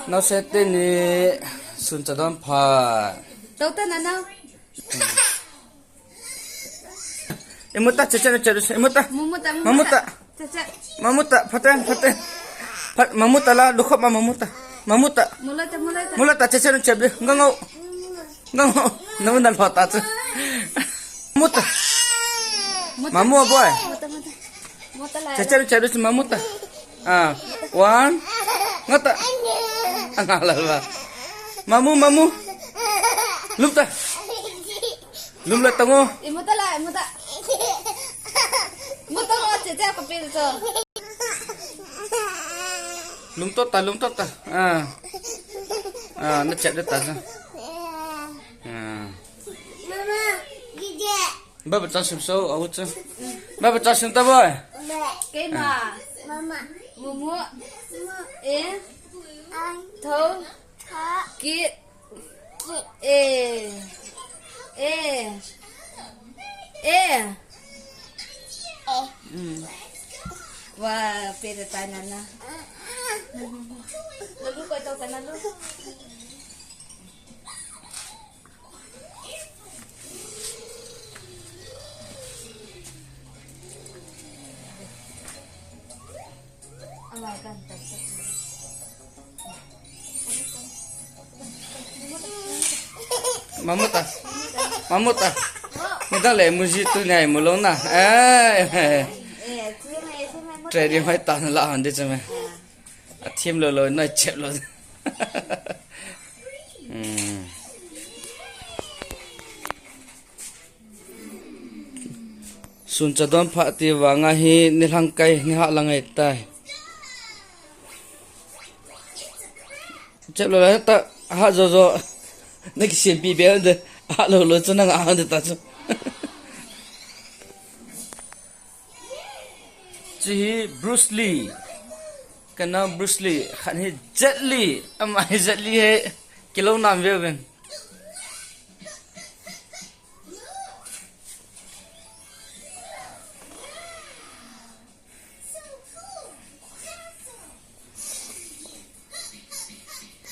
nó sẽ tên này xuân cho đón phà đâu ta nào em muốn ta chơi chơi chơi em muốn ta mamuta patan mamuta lah dukhop mamuta mulai ta chơi chơi đi ngau namun dan phata tu mamuta mamu boy chơi chơi đi mamuta one ngata lah mamu lum la tango imuta muta lo ceca kapil so lum tot ta nó chạy được ta sao mama gigi ba bật cho sâu ở chứ ba bật cho ta boy cái mà mama mumu thâu kit wah pera tanan na lalu kau tahu kan lalu amalkan mamuta kita le musik tu này một lông na trời đi phải tàn lạ hơn đi chứ mày thêm lồi nói chẹp luôn sun cho đón phạt thì vào ngay hi nè hàng cây nè hạ là ngày tai chẹp lồi ta hạ rồi那个先比别人的hạ lồi cho nó ngã hơn ta chứ chỉ Bruce Lee cái nào Bruce Lee khán hệ Jet Li âm ai Jet Li hệ kilo nam về bên